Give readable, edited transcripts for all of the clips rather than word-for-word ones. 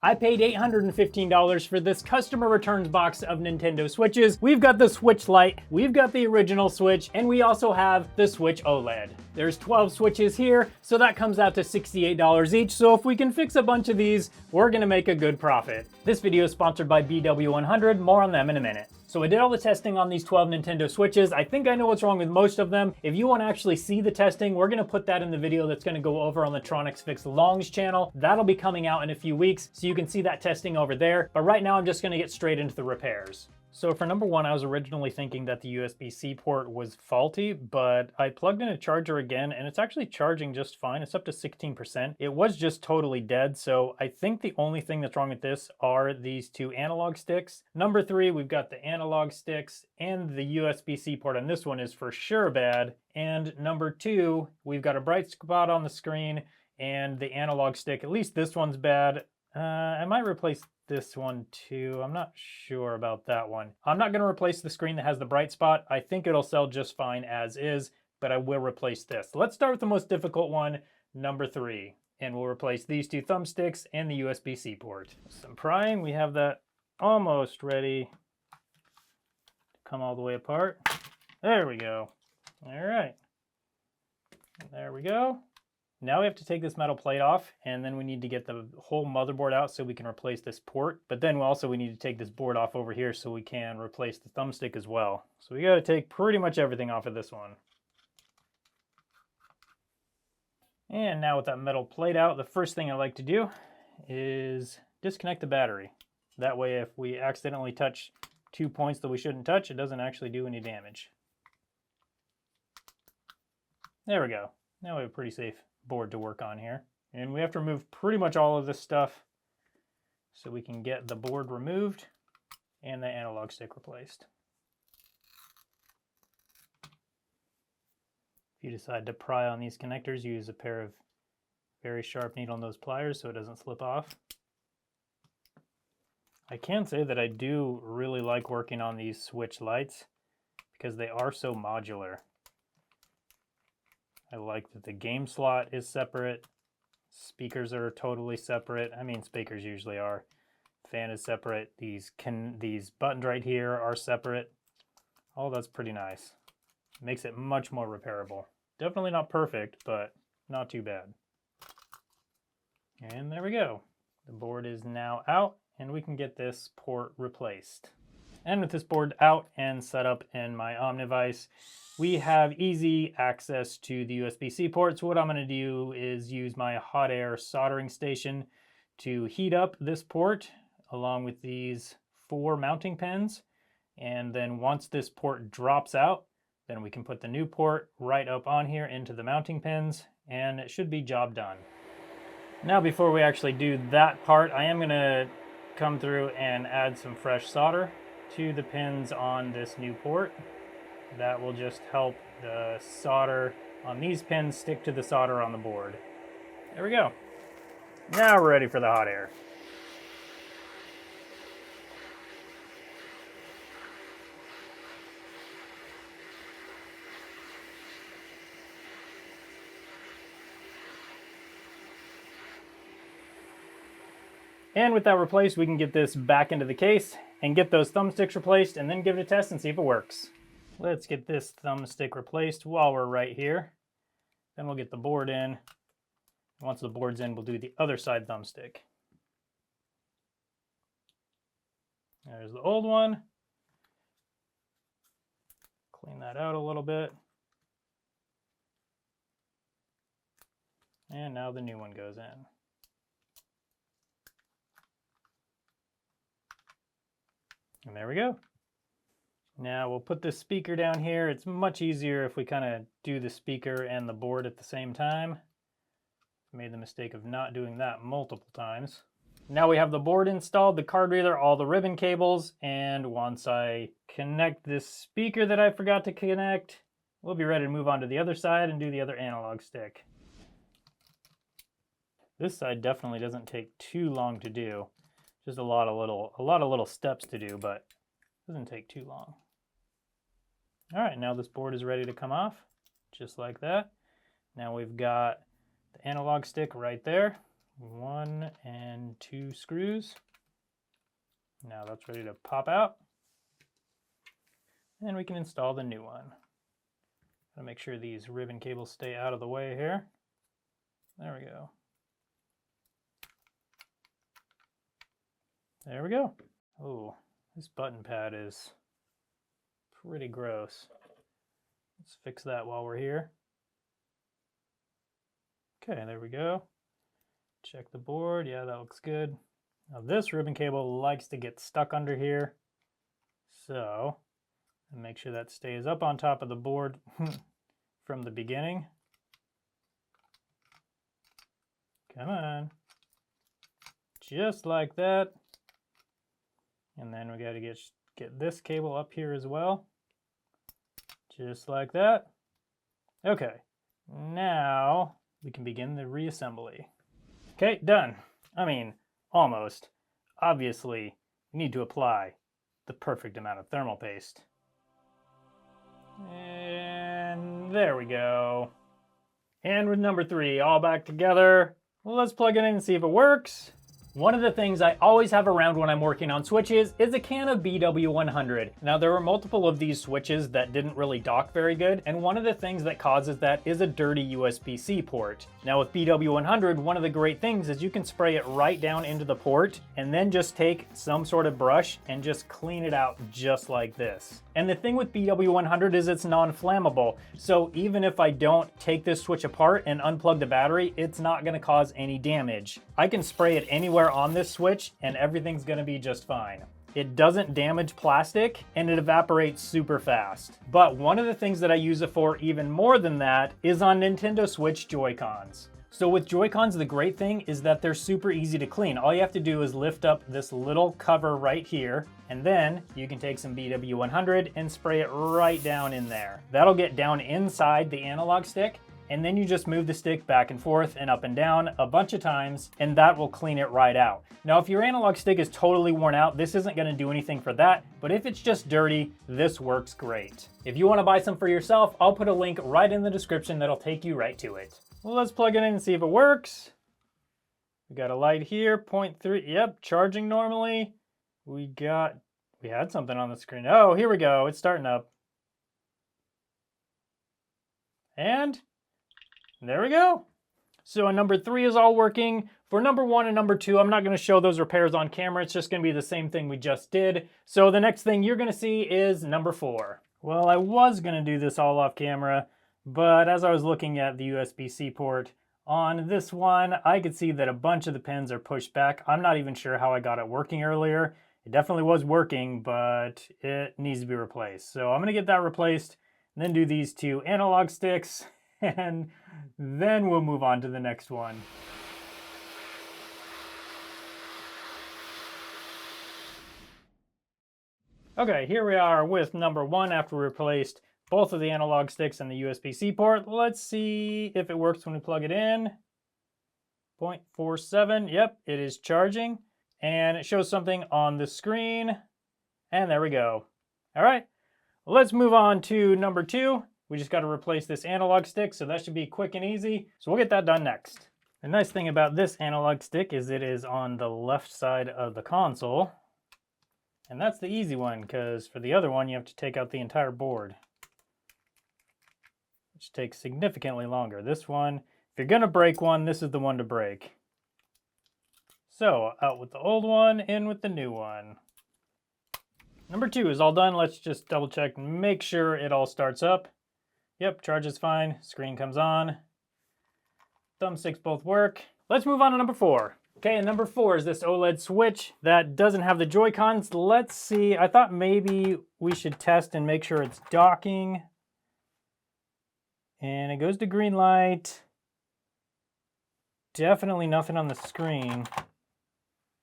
I paid $815 for this customer returns box of Nintendo Switches. We've got the Switch Lite, we've got the original Switch, and we also have the Switch OLED. There's 12 Switches here, so that comes out to $68 each, so if we can fix a bunch of these, we're gonna make a good profit. This video is sponsored by BW100, more on them in a minute. So I did all the testing on these 12 Nintendo Switches. I think I know what's wrong with most of them. If you want to actually see the testing, we're gonna put that in the video that's gonna go over on the TronicsFix Longs channel. That'll be coming out in a few weeks, so you can see that testing over there. But right now I'm just gonna get straight into the repairs. So for number one, I was originally thinking that the USB-C port was faulty, but I plugged in a charger again and it's actually charging just fine. It's up to 16%. It was just totally dead, so I think the only thing that's wrong with this are these two analog sticks. Number three, we've got the analog sticks and the USB-C port on this one is for sure bad. And number two, we've got a bright spot on the screen and the analog stick, at least this one's bad. I might replace this one too. I'm not sure about that one. I'm not going to replace the screen that has the bright spot. I think it'll sell just fine as is, but I will replace this. Let's start with the most difficult one, number three. And we'll replace these two thumbsticks and the USB-C port. Some prying, we have that almost ready to come all the way apart. There we go. All right. There we go. Now we have to take this metal plate off, and then we need to get the whole motherboard out so we can replace this port. But then we need to take this board off over here so we can replace the thumbstick as well. So we got to take pretty much everything off of this one. And now with that metal plate out, the first thing I like to do is disconnect the battery. That way if we accidentally touch 2 points that we shouldn't touch, it doesn't actually do any damage. There we go. Now we have a pretty safe board to work on here. And we have to remove pretty much all of this stuff so we can get the board removed and the analog stick replaced. If you decide to pry on these connectors, use a pair of very sharp needle nose pliers so it doesn't slip off. I can say that I do really like working on these Switch Lites because they are so modular. I like that the game slot is separate. Speakers are totally separate. I mean, speakers usually are. Fan is separate. These buttons right here are separate. Oh, that's pretty nice. Makes it much more repairable. Definitely not perfect, but not too bad. And there we go. The board is now out, and we can get this port replaced. And with this board out and set up in my Omnivice, we have easy access to the USB-C port. So what I'm going to do is use my hot air soldering station to heat up this port along with these 4 mounting pins. And then once this port drops out, then we can put the new port right up on here into the mounting pins, and it should be job done. Now before we actually do that part, I am going to come through and add some fresh solder to the pins on this new port. That will just help the solder on these pins stick to the solder on the board. There we go. Now we're ready for the hot air. And with that replaced, we can get this back into the case and get those thumbsticks replaced and then give it a test and see if it works. Let's get this thumbstick replaced while we're right here. Then we'll get the board in. Once the board's in, we'll do the other side thumbstick. There's the old one. Clean that out a little bit. And now the new one goes in. And there we go. Now we'll put this speaker down here. It's much easier if we kind of do the speaker and the board at the same time. Made the mistake of not doing that multiple times. Now we have the board installed, the card reader, all the ribbon cables, and once I connect this speaker that I forgot to connect, we'll be ready to move on to the other side and do the other analog stick. This side definitely doesn't take too long to do. Just a lot of little steps to do, but it doesn't take too long. All right, now this board is ready to come off, just like that. Now we've got the analog stick right there. 1 and 2 screws. Now that's ready to pop out. And we can install the new one. Gotta make sure these ribbon cables stay out of the way here. There we go. There we go. Oh, this button pad is pretty gross. Let's fix that while we're here. Okay, there we go. Check the board. Yeah, that looks good. Now this ribbon cable likes to get stuck under here. So, make sure that stays up on top of the board from the beginning. Come on. Just like that. And then we got to get this cable up here as well. Just like that. Okay, now we can begin the reassembly. Okay, done. I mean, almost. Obviously, we need to apply the perfect amount of thermal paste. And there we go. And with number 3 all back together, let's plug it in and see if it works. One of the things I always have around when I'm working on switches is a can of BW100. Now there were multiple of these switches that didn't really dock very good, and one of the things that causes that is a dirty USB-C port. Now with BW100, one of the great things is you can spray it right down into the port and then just take some sort of brush and just clean it out just like this. And the thing with BW100 is it's non-flammable, so even if I don't take this switch apart and unplug the battery, it's not going to cause any damage. I can spray it anywhere on this switch and everything's going to be just fine. It doesn't damage plastic and it evaporates super fast. But one of the things that I use it for even more than that is on Nintendo Switch Joy-Cons. So with Joy-Cons, the great thing is that they're super easy to clean. All you have to do is lift up this little cover right here, and then you can take some BW100 and spray it right down in there. That'll get down inside the analog stick, and then you just move the stick back and forth and up and down a bunch of times, and that will clean it right out. Now, if your analog stick is totally worn out, this isn't gonna do anything for that, but if it's just dirty, this works great. If you wanna buy some for yourself, I'll put a link right in the description that'll take you right to it. Well, let's plug it in and see if it works. We got a light here, 0.3, yep, charging normally. We had something on the screen. Oh, here we go, it's starting up. And there we go. So number 3 is all working. For number 1 and number 2, I'm not gonna show those repairs on camera. It's just gonna be the same thing we just did. So the next thing you're gonna see is number 4. Well, I was gonna do this all off camera, but as I was looking at the USB-C port on this one, I could see that a bunch of the pins are pushed back. I'm not even sure how I got it working earlier. It definitely was working, but it needs to be replaced. So I'm gonna get that replaced, and then do these 2 analog sticks, and then we'll move on to the next one. Okay, here we are with number 1 after we replaced both of the analog sticks and the USB-C port. Let's see if it works when we plug it in. 0.47, yep, it is charging. And it shows something on the screen. And there we go. All right, let's move on to number 2. We just got to replace this analog stick, so that should be quick and easy. So we'll get that done next. The nice thing about this analog stick is it is on the left side of the console. And that's the easy one, because for the other one, you have to take out the entire board, which takes significantly longer. This one, if you're gonna break one, this is the one to break. So out with the old one, in with the new one. Number 2 is all done. Let's just double check and make sure it all starts up. Yep, charge is fine, screen comes on. Thumbsticks both work. Let's move on to number 4. Okay, and number 4 is this OLED switch that doesn't have the Joy-Cons. Let's see, I thought maybe we should test and make sure it's docking. And it goes to green light. Definitely nothing on the screen.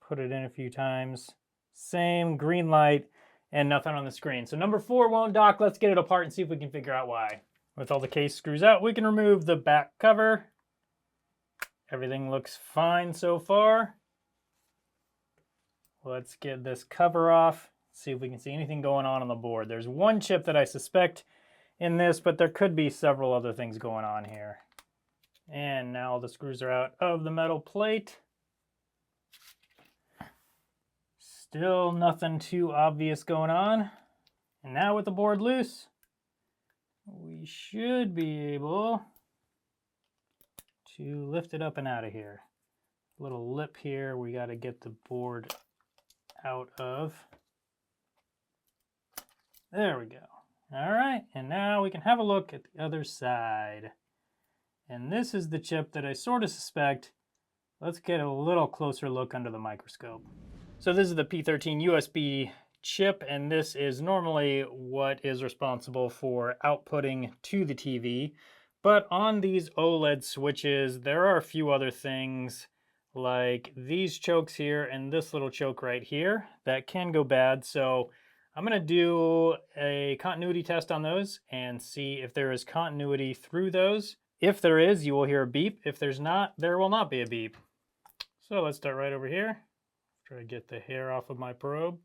Put it in a few times. Same, green light, and nothing on the screen. So number 4 won't dock. Let's get it apart and see if we can figure out why. With all the case screws out, we can remove the back cover. Everything looks fine so far. Let's get this cover off, see if we can see anything going on the board. There's one chip that I suspect in this, but there could be several other things going on here. And now all the screws are out of the metal plate. Still nothing too obvious going on. And now with the board loose, we should be able to lift it up and out of here. Little lip here we got to get the board out of. There we go. All right, and now we can have a look at the other side. And this is the chip that I sort of suspect. Let's get a little closer look under the microscope. So this is the P13 USB chip, and this is normally what is responsible for outputting to the TV. But on these OLED switches, there are a few other things like these chokes here and this little choke right here that can go bad. So I'm gonna do a continuity test on those and see if there is continuity through those. If there is, you will hear a beep. If there's not, there will not be a beep. So let's start right over here. Try to get the hair off of my probe.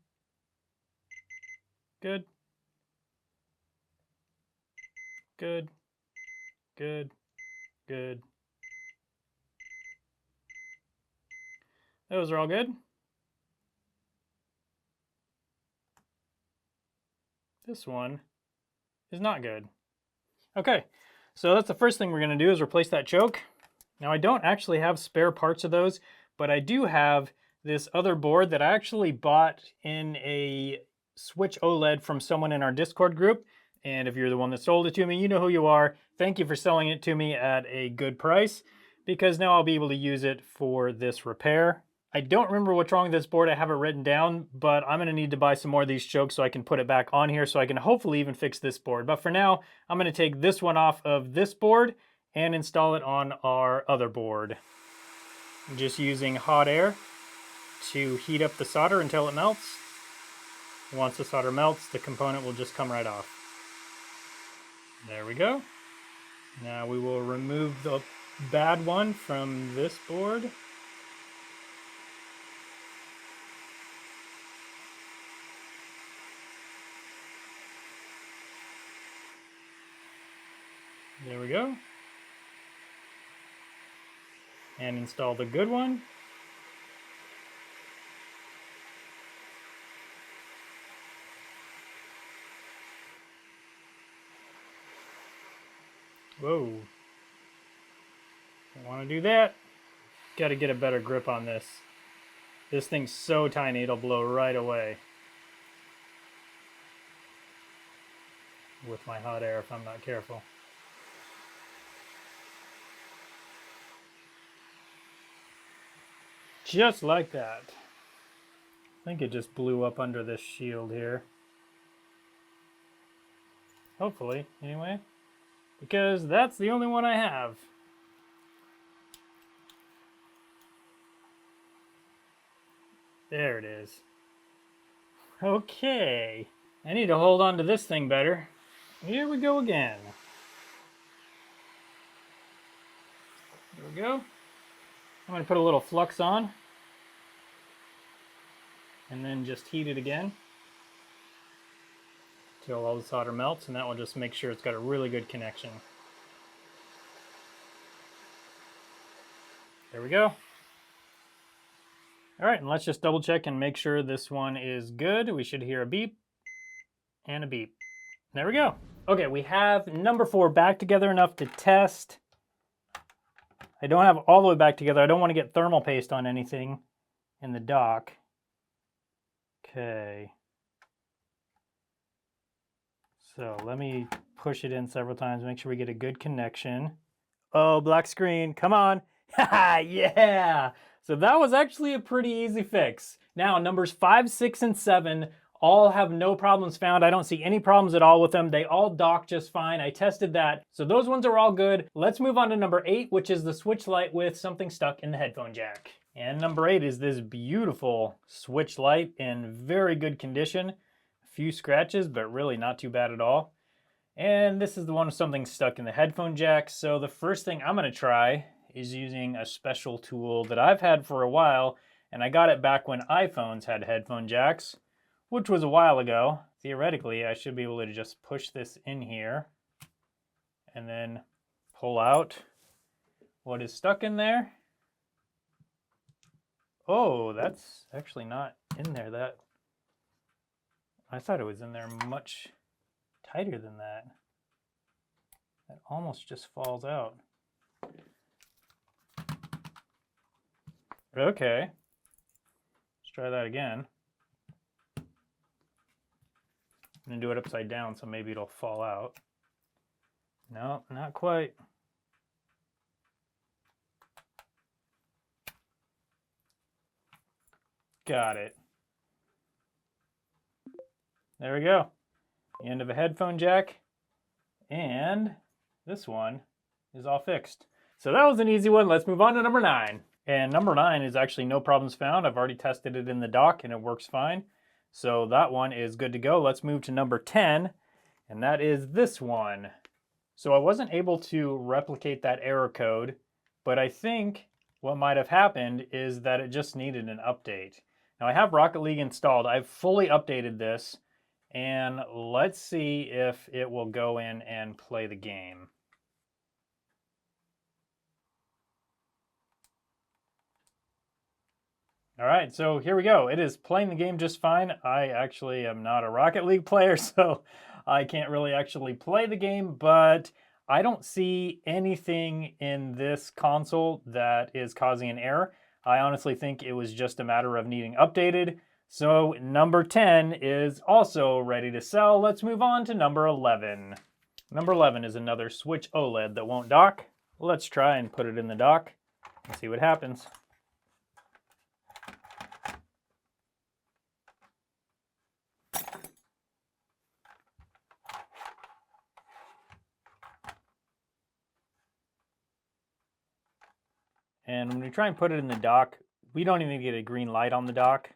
Good. Good. Good. Good. Those are all good. This one is not good. Okay, so that's the first thing we're going to do is replace that choke. Now I don't actually have spare parts of those, but I do have this other board that I actually bought in a Switch OLED from someone in our Discord group. And if you're the one that sold it to me, you know who you are. Thank you for selling it to me at a good price, because now I'll be able to use it for this repair. I don't remember what's wrong with this board. I have it written down, but I'm gonna need to buy some more of these chokes so I can put it back on here so I can hopefully even fix this board. But for now, I'm gonna take this one off of this board and install it on our other board. I'm just using hot air to heat up the solder until it melts. Once the solder melts, the component will just come right off. There we go. Now we will remove the bad one from this board. There we go. And install the good one. Whoa. Don't want to do that. Got to get a better grip on this. This thing's so tiny it'll blow right away with my hot air if I'm not careful. Just like that. I think it just blew up under this shield here. Hopefully, anyway. Because that's the only one I have. There it is. Okay. I need to hold on to this thing better. Here we go again. There we go. I'm going to put a little flux on. And then just heat it again until all the solder melts, and that will just make sure it's got a really good connection. There we go. All right, and let's just double check and make sure this one is good. We should hear a beep and a beep. There we go. Okay, we have number 4 back together enough to test. I don't have all the way back together. I don't want to get thermal paste on anything in the dock. Okay. So let me push it in several times, make sure we get a good connection. Oh, black screen, come on. Yeah. So that was actually a pretty easy fix. Now numbers 5, 6, and 7 all have no problems found. I don't see any problems at all with them. They all dock just fine. I tested that. So those ones are all good. Let's move on to number 8, which is the switch light with something stuck in the headphone jack. And number 8 is this beautiful switch light in very good condition. A few scratches, but really not too bad at all. And this is the one with something stuck in the headphone jack. So the first thing I'm gonna try is using a special tool that I've had for a while, and I got it back when iPhones had headphone jacks, which was a while ago. Theoretically, I should be able to just push this in here and then pull out what is stuck in there. Oh, that's actually not in there. That I thought it was in there much tighter than that. That almost just falls out. Okay. Let's try that again. I'm gonna do it upside down, so maybe it'll fall out. No, not quite. Got it. There we go. The end of a headphone jack. And this one is all fixed. So that was an easy one. Let's move on to number 9. And number 9 is actually no problems found. I've already tested it in the dock and it works fine. So that one is good to go. Let's move to number 10, and that is this one. So I wasn't able to replicate that error code, but I think what might have happened is that it just needed an update. Now I have Rocket League installed. I've fully updated this, and let's see if it will go in and play the game. All right, so here we go. It is playing the game just fine. I actually am not a Rocket League player, so I can't really actually play the game, but I don't see anything in this console that is causing an error. I honestly think it was just a matter of needing updated. So number 10 is also ready to sell. Let's move on to number 11. Number 11 is another Switch OLED that won't dock. Let's try and put it in the dock and see what happens. And when we try and put it in the dock, we don't even get a green light on the dock.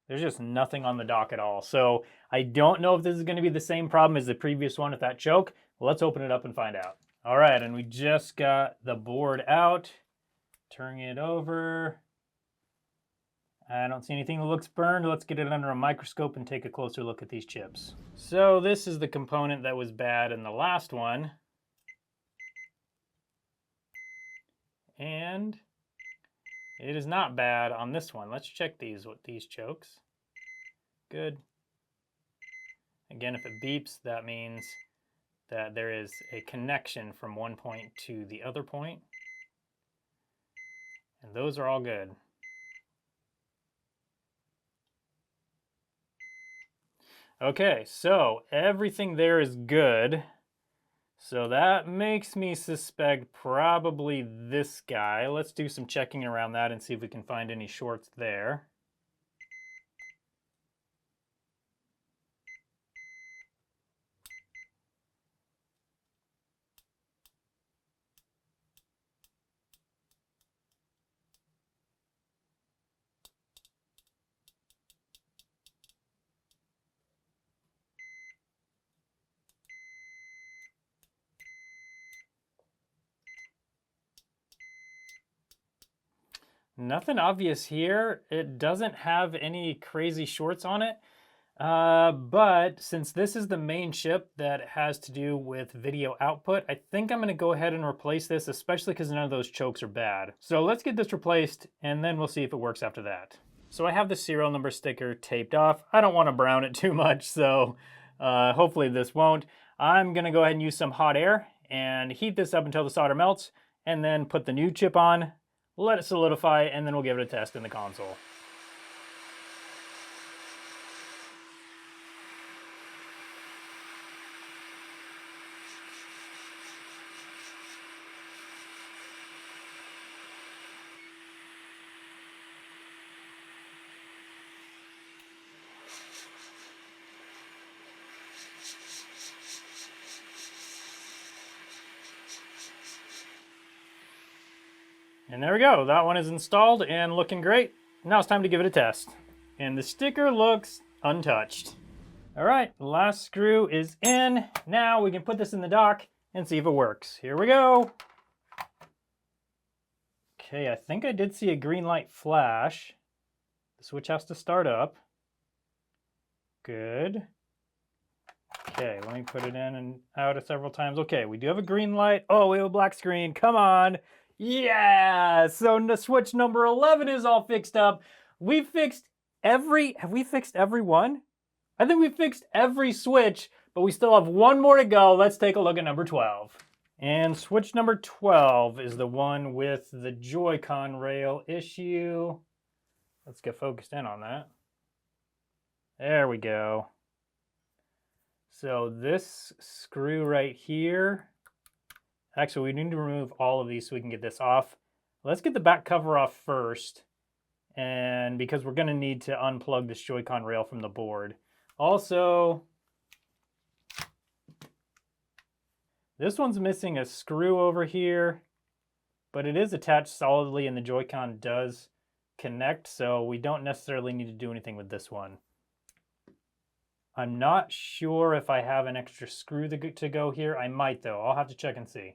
There's just nothing on the dock at all. So I don't know if this is going to be the same problem as the previous one with that choke. Well, let's open it up and find out. All right, and we just got the board out. Turning it over. I don't see anything that looks burned. Let's get it under a microscope and take a closer look at these chips. So this is the component that was bad in the last one. And it is not bad on this one. Let's check these with these chokes. Good. Again, if it beeps, that means that there is a connection from one point to the other point. And those are all good. Okay, so everything there is good. So that makes me suspect probably this guy. Let's do some checking around that and see if we can find any shorts there. Nothing obvious here. It doesn't have any crazy shorts on it. But since this is the main chip that has to do with video output, I think I'm going to go ahead and replace this, especially because none of those chokes are bad. So let's get this replaced, and then we'll see if it works after that. So I have the serial number sticker taped off. I don't want to brown it too much, so hopefully this won't. I'm going to go ahead and use some hot air and heat this up until the solder melts, and then put the new chip on, let it solidify, and then we'll give it a test in the console. And there we go, that one is installed and looking great. Now it's time to give it a test. And the sticker looks untouched. All right, last screw is in. Now we can put this in the dock and see if it works. Here we go. Okay, I think I did see a green light flash. The switch has to start up. Good. Okay, let me put it in and out several times. Okay, we do have a green light. Oh, we have a black screen, come on. Yeah, so the switch number 11 is all fixed up. We've fixed have we fixed every one? I think we fixed every switch, but we still have one more to go. Let's take a look at number 12. And switch number 12 is the one with the Joy-Con rail issue. Let's get focused in on that. There we go. So this screw right here, actually we need to remove all of these so we can get this off. Let's get the back cover off first, and because we're gonna need to unplug this Joy-Con rail from the board. Also, this one's missing a screw over here, but it is attached solidly and the Joy-Con does connect, so we don't necessarily need to do anything with this one. I'm not sure if I have an extra screw to go here. I might though, I'll have to check and see.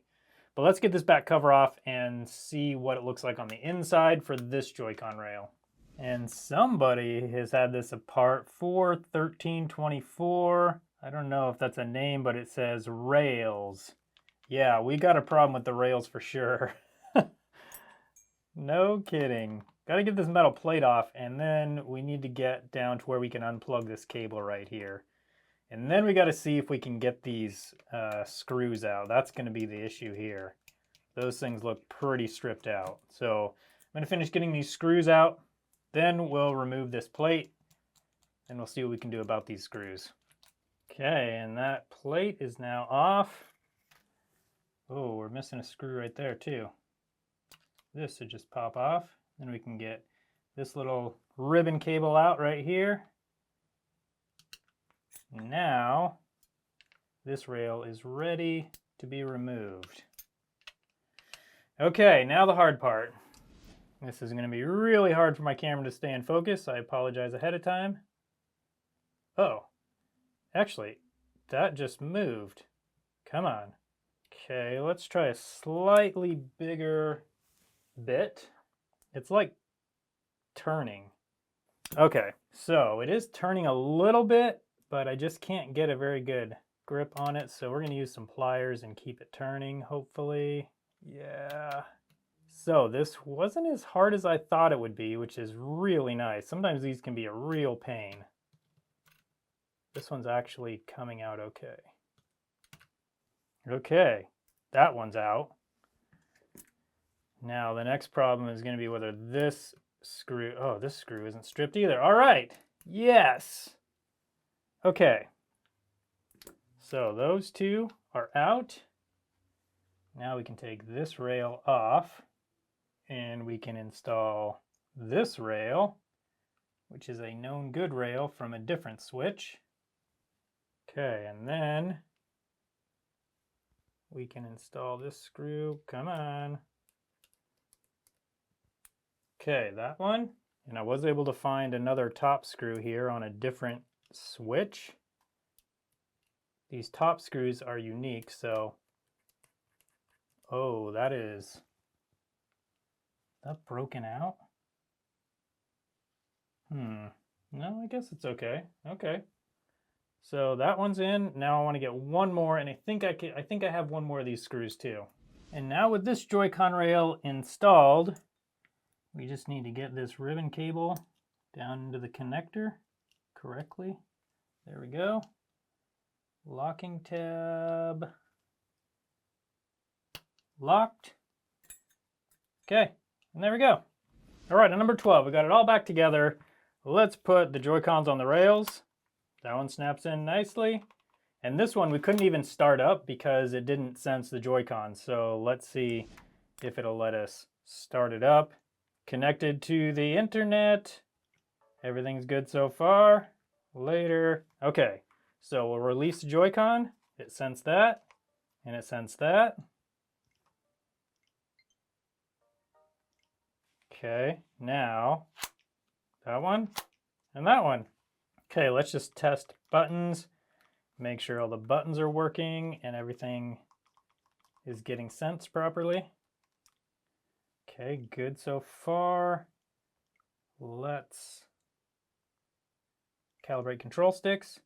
But let's get this back cover off and see what it looks like on the inside for this Joy-Con rail. And somebody has had this apart for 1324. I don't know if that's a name, but it says rails. Yeah, we got a problem with the rails for sure. No kidding. Got to get this metal plate off, and then we need to get down to where we can unplug this cable right here. And then we got to see if we can get these screws out. That's going to be the issue here. Those things look pretty stripped out. So I'm going to finish getting these screws out. Then we'll remove this plate, and we'll see what we can do about these screws. Okay, and that plate is now off. Oh, we're missing a screw right there too. This should just pop off. Then we can get this little ribbon cable out right here. Now, this rail is ready to be removed. Okay, now the hard part. This is going to be really hard for my camera to stay in focus. I apologize ahead of time. Oh, actually, that just moved. Come on. Okay, let's try a slightly bigger bit. It's like turning. Okay, so it is turning a little bit, but I just can't get a very good grip on it. So we're going to use some pliers and keep it turning, hopefully. Yeah. So this wasn't as hard as I thought it would be, which is really nice. Sometimes these can be a real pain. This one's actually coming out okay. Okay, that one's out. Now the next problem is going to be whether this screw, oh, this screw isn't stripped either. All right, yes. Okay, so those two are out. Now we can take this rail off and we can install this rail, which is a known good rail from a different switch. Okay, and then we can install this screw. Come on. Okay, that one. And I was able to find another top screw here on a different switch. These top screws are unique, so... Oh, that's broken out? No, I guess it's okay. Okay. So that one's in. Now I want to get one more, and I think I have one more of these screws too. And now with this Joy-Con rail installed, we just need to get this ribbon cable down into the connector correctly. There we go. Locking tab. Locked. Okay, and there we go. All right, on number 12, we got it all back together. Let's put the Joy-Cons on the rails. That one snaps in nicely. And this one we couldn't even start up because it didn't sense the Joy-Cons. So let's see if it'll let us start it up. Connected to the internet. Everything's good so far. Later. Okay, so we'll release the Joy-Con. It sensed that, and it sensed that. Okay, now that one and that one. Okay, let's just test buttons. Make sure all the buttons are working and everything is getting sensed properly. Okay, good so far. Let's calibrate control sticks.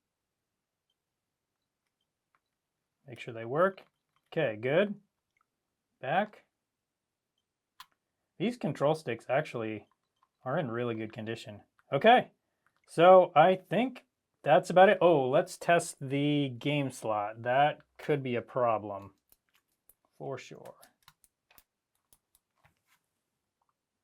Make sure they work. Okay, good. Back. These control sticks actually are in really good condition. Okay, so I think that's about it. Oh, let's test the game slot. That could be a problem for sure.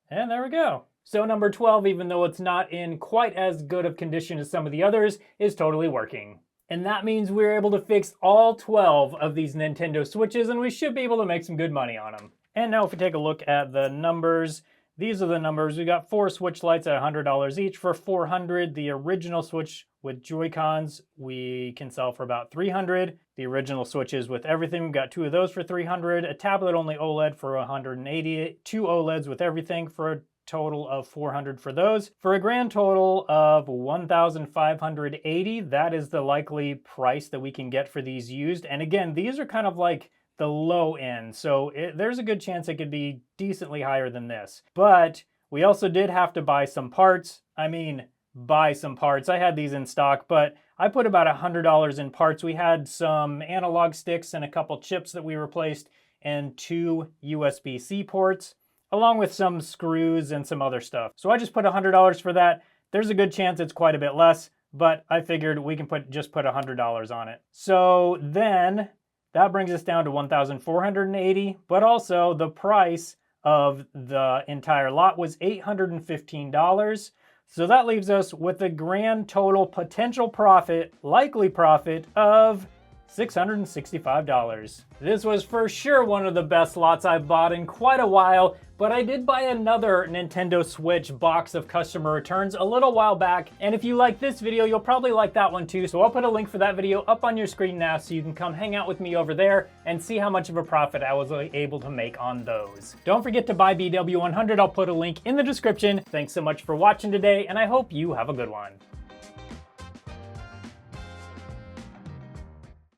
And there we go. So number 12, even though it's not in quite as good of condition as some of the others, is totally working. And that means we're able to fix all 12 of these Nintendo Switches, and we should be able to make some good money on them. And now if we take a look at the numbers, these are the numbers. We got 4 Switch Lites at $100 each for $400. The original Switch with Joy-Cons we can sell for about $300. The original Switches with everything, we've got 2 of those for $300. A tablet-only OLED for $180. 2 OLEDs with everything for a total of $400 for those. For a grand total of $1,580, that is the likely price that we can get for these used. And again, these are kind of like the low end, so there's a good chance it could be decently higher than this. But we also did have to buy some parts. I mean, buy some parts. I had these in stock, but I put about $100 in parts. We had some analog sticks and a couple chips that we replaced and 2 USB-C ports, along with some screws and some other stuff. So I just put $100 for that. There's a good chance it's quite a bit less, but I figured we can just put $100 on it. So then that brings us down to $1,480, but also the price of the entire lot was $815. So that leaves us with a grand total potential profit, likely profit of $665. This was for sure one of the best lots I've bought in quite a while, but I did buy another Nintendo Switch box of customer returns a little while back, and if you like this video, you'll probably like that one too, so I'll put a link for that video up on your screen now so you can come hang out with me over there and see how much of a profit I was able to make on those. Don't forget to buy BW100, I'll put a link in the description. Thanks so much for watching today, and I hope you have a good one.